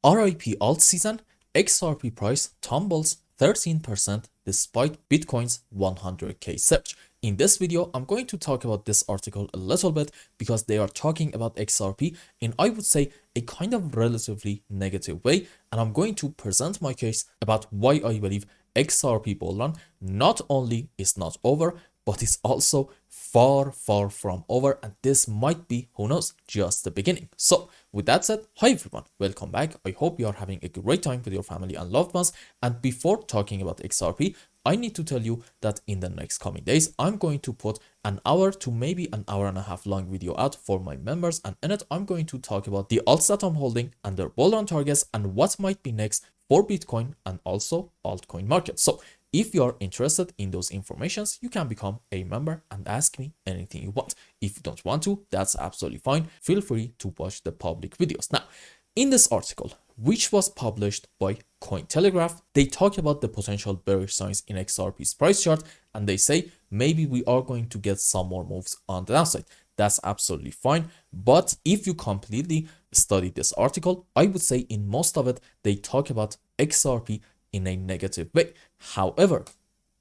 RIP alt season, XRP price tumbles 13% despite Bitcoin's 100k surge. In this video, I'm going to talk about this article a little bit because they are talking about XRP in, I would say, a kind of relatively negative way, and I'm going to present my case about why I believe XRP bull run not only is not over, but is also far from over, and this might be, who knows, just the beginning. So with that said, hi everyone, welcome back. I hope you are having a great time with your family and loved ones. And before talking about XRP, I need to tell you that in the next coming days, I'm going to put an hour to maybe an hour and a half long video out for my members, and in it I'm going to talk about the alts that I'm holding and their bull run targets and what might be next for Bitcoin and also altcoin market. So if you're interested in those informations, you can become a member and ask me anything you want. If you don't want to, that's absolutely fine. Feel free to watch the public videos. Now, in this article, which was published by Cointelegraph, they talk about the potential bearish signs in XRP's price chart, and they say maybe we are going to get some more moves on the downside. That's absolutely fine. But if you completely study this article, I would say in most of it, they talk about XRP in a negative way. However,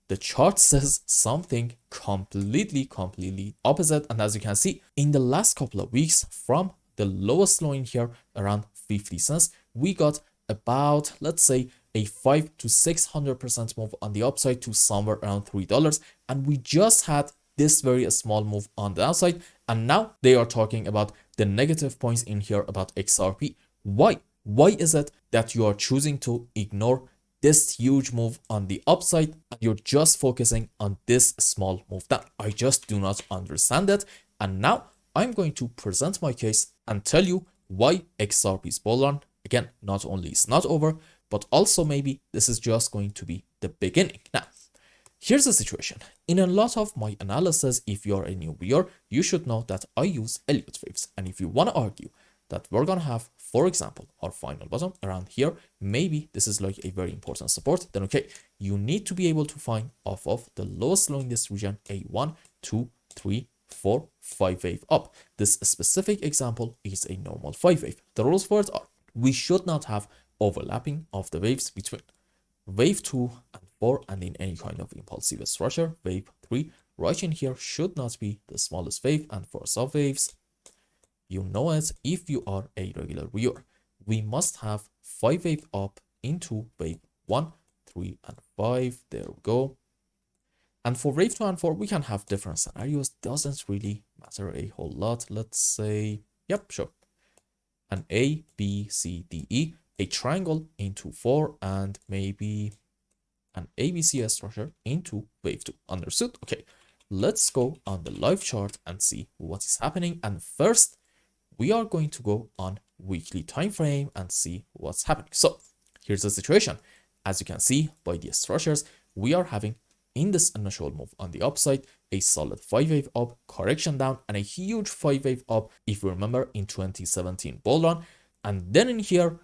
the chart says something completely opposite. And as you can see, in the last couple of weeks, from the lowest low in here around 50 cents, we got about, let's say, a 500 to 600% move on the upside to somewhere around $3. And we just had this very small move on the downside. And now they are talking about the negative points in here about XRP. Why? Why is it that you are choosing to ignore this huge move on the upside and you're just focusing on this small move down? I just do not understand it. And now I'm going to present my case and tell you why XRP's bull run, again, not only is not over, but also maybe this is just going to be the beginning. Now, here's the situation. In a lot of my analysis, if you're a new viewer, you should know that I use Elliott Waves. And if you want to argue that we're going to have, for example, our final bottom around here, maybe this is like a very important support, then okay, you need to be able to find off of the lowest low in this region a 1, 2, 3, 4, 5 wave up. This specific example is a normal 5 wave. The rules for it are, we should not have overlapping of the waves between wave 2 and 4, and in any kind of impulsive structure, wave 3 right in here should not be the smallest wave. And for sub waves, you know it, if you are a regular viewer, we must have 5 wave up into wave 1, 3, and 5. There we go. And for wave 2 and 4, we can have different scenarios. Doesn't really matter a whole lot. Let's say, yep, sure. An A, B, C, D, E, a triangle into 4, and maybe an ABC structure into wave 2. Understood? Okay, let's go on the live chart and see what is happening. And first, we are going to go on weekly time frame and see what's happening. So here's the situation. As you can see by the structures, we are having in this initial move on the upside a solid 5 wave up, correction down, and a huge 5 wave up, if you remember, in 2017 bull run. And then in here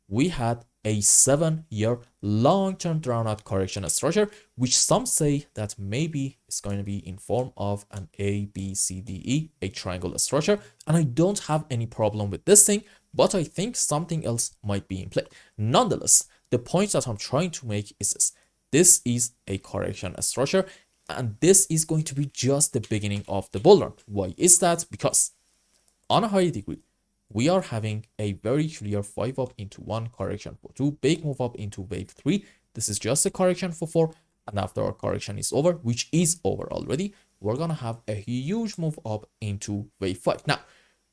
we had a 7-year long-term drawn out correction structure, which some say that maybe it's going to be in form of an A, B, C, D, E, a triangle structure. And I don't have any problem with this thing, but I think something else might be in play. Nonetheless, the point that I'm trying to make is this. This is a correction structure, and this is going to be just the beginning of the bull run. Why is that? Because on a high degree, we are having a very clear 5 up into 1, correction for 2, big move up into wave 3. This is just a correction for 4. And after our correction is over, which is over already, we're going to have a huge move up into wave 5. Now,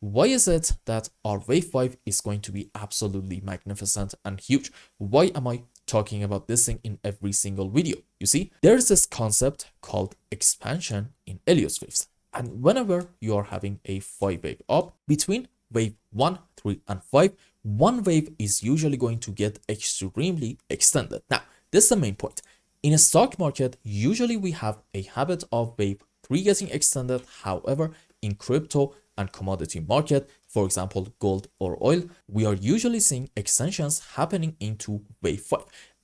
why is it that our wave 5 is going to be absolutely magnificent and huge? Why am I talking about this thing in every single video? You see, there's this concept called expansion in Elliott Waves. And whenever you are having a 5 wave up between wave 1, 3, and 5, one wave is usually going to get extremely extended. Now, this is the main point. In a stock market, usually we have a habit of wave 3 getting extended. However, in crypto and commodity market, for example, gold or oil, we are usually seeing extensions happening into wave 5.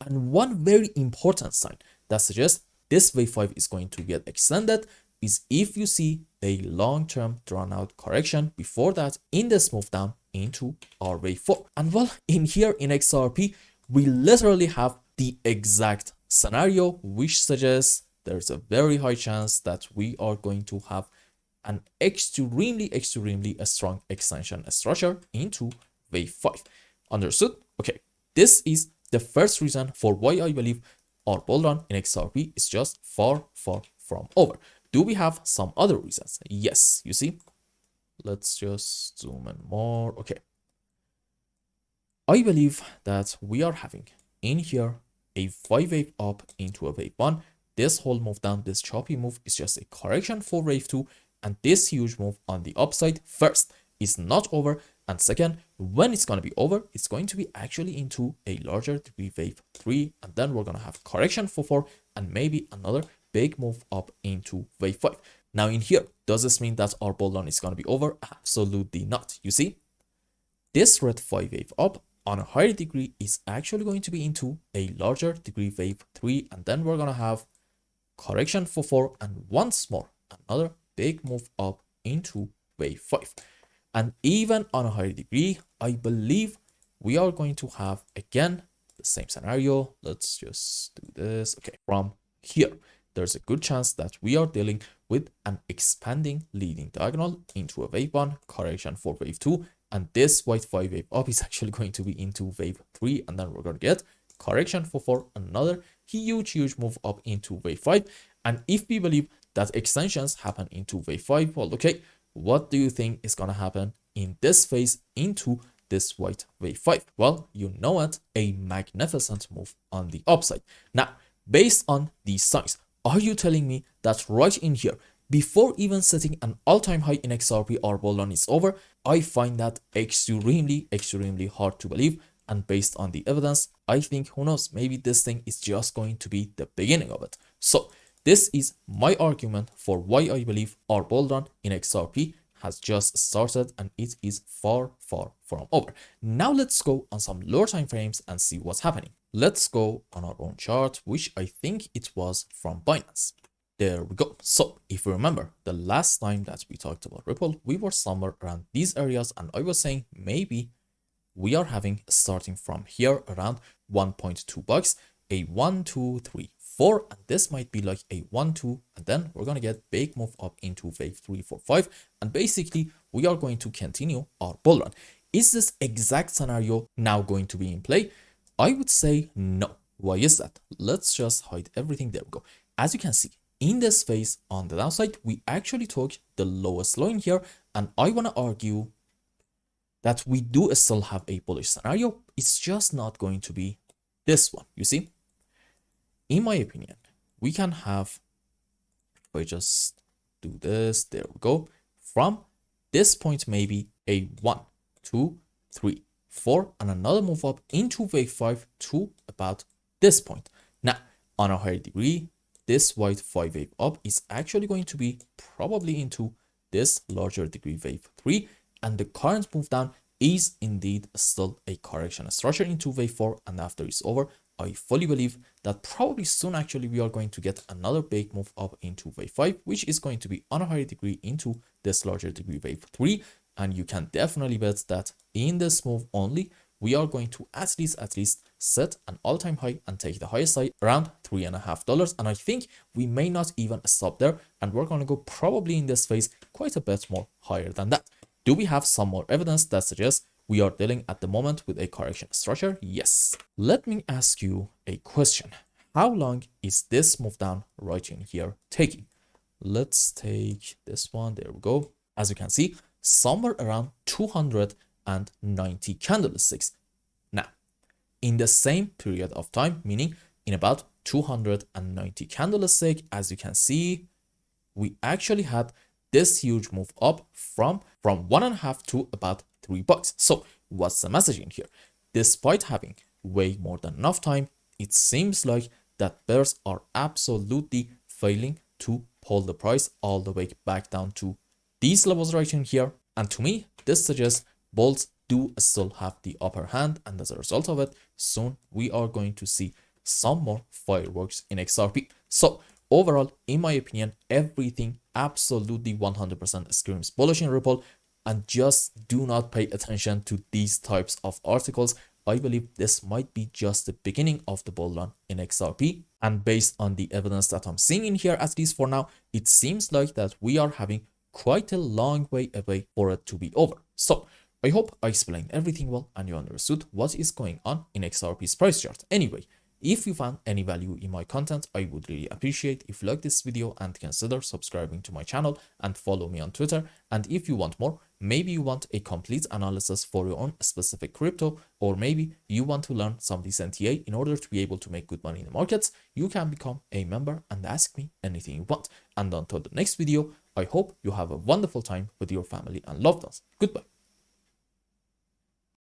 And one very important sign that suggests this wave 5 is going to get extended is if you see a long-term drawn out correction before that in this move down into our wave 4. And well, in here in XRP, we literally have the exact scenario, which suggests there's a very high chance that we are going to have an extremely strong extension structure into wave 5. Understood? Okay, this is the first reason for why I believe our bull run in XRP is just far from over. Do we have some other reasons? Yes, you see. Let's just zoom in more. Okay. I believe that we are having in here a 5 wave up into a wave 1. This whole move down, this choppy move is just a correction for wave 2. And this huge move on the upside, first, is not over. And second, when it's going to be over, it's going to be actually into a larger degree wave 3. And then we're going to have correction for 4 and maybe another big move up into wave 5. Now in here, does this mean that our bull run is going to be over? Absolutely not. You see, this red 5 wave up on a higher degree is actually going to be into a larger degree wave 3. And then we're going to have correction for 4 and once more another big move up into wave 5. And even on a higher degree, I believe we are going to have again the same scenario. Let's just do this. Okay, from here, there's a good chance that we are dealing with an expanding leading diagonal into a wave 1, correction for wave 2. And this white 5 wave up is actually going to be into wave 3. And then we're going to get correction for 4, another huge move up into wave 5. And if we believe that extensions happen into wave 5, well, okay, what do you think is going to happen in this phase into this white wave 5? Well, you know it, a magnificent move on the upside. Now, based on these signs, are you telling me that right in here, before even setting an all-time high in XRP, our bull run is over? I find that extremely hard to believe. And based on the evidence, I think, who knows, maybe this thing is just going to be the beginning of it. So this is my argument for why I believe our bull run in XRP has just started and it is far from over. Now let's go on some lower time frames and see what's happening. Let's go on our own chart, which I think it was from Binance. There we go. So if you remember the last time that we talked about Ripple, we were somewhere around these areas and I was saying maybe we are having, starting from here around 1.2 bucks, a 1, 2, 3, 4, and this might be like a 1, 2, and then we're going to get big move up into wave 3, 4, 5, and basically we are going to continue our bull run. Is this exact scenario now going to be in play? I would say no. Why is that? Let's just hide everything. There we go. As you can see, in this phase on the downside, we actually took the lowest low in here, and I want to argue that we do still have a bullish scenario. It's just not going to be this one. You see, in my opinion, we can have, if I just do this, there we go, from this point maybe a 1, 2, 3, 4, and another move up into wave 5 to about this point. Now on a higher degree, this white 5 wave up is actually going to be probably into this larger degree wave 3, and the current move down is indeed still a correction structure into wave 4, and after it's over, I fully believe that probably soon actually we are going to get another big move up into wave 5, which is going to be on a higher degree into this larger degree wave 3, and you can definitely bet that in this move only, we are going to at least set an all-time high and take the highest side around $3.50. And I think we may not even stop there, and we're going to go probably in this phase quite a bit more higher than that. Do we have some more evidence that suggests we are dealing at the moment with a correction structure? Yes. Let me ask you a question. How long is this move down right in here taking? Let's take this one. There we go. As you can see, somewhere around 290 candlesticks. Now, in the same period of time, meaning in about 290 candlesticks, as you can see, we actually had this huge move up from 1.5 to about $3. So what's the message in here? Despite having way more than enough time, it seems like that bears are absolutely failing to pull the price all the way back down to these levels right in here. And to me, this suggests bulls do still have the upper hand, and as a result of it, soon we are going to see some more fireworks in XRP. So overall, in my opinion, everything absolutely 100% screams bullish in Ripple. and just do not pay attention to these types of articles. I believe this might be just the beginning of the bull run in XRP. And based on the evidence that I'm seeing in here, at least for now, it seems like that we are having quite a long way away for it to be over. So I hope I explained everything well and you understood what is going on in XRP's price chart. Anyway, if you found any value in my content, I would really appreciate if you like this video and consider subscribing to my channel and follow me on Twitter. And if you want more, maybe you want a complete analysis for your own specific crypto, or maybe you want to learn some decent TA in order to be able to make good money in the markets, you can become a member and ask me anything you want. And until the next video, I hope you have a wonderful time with your family and loved ones. Goodbye.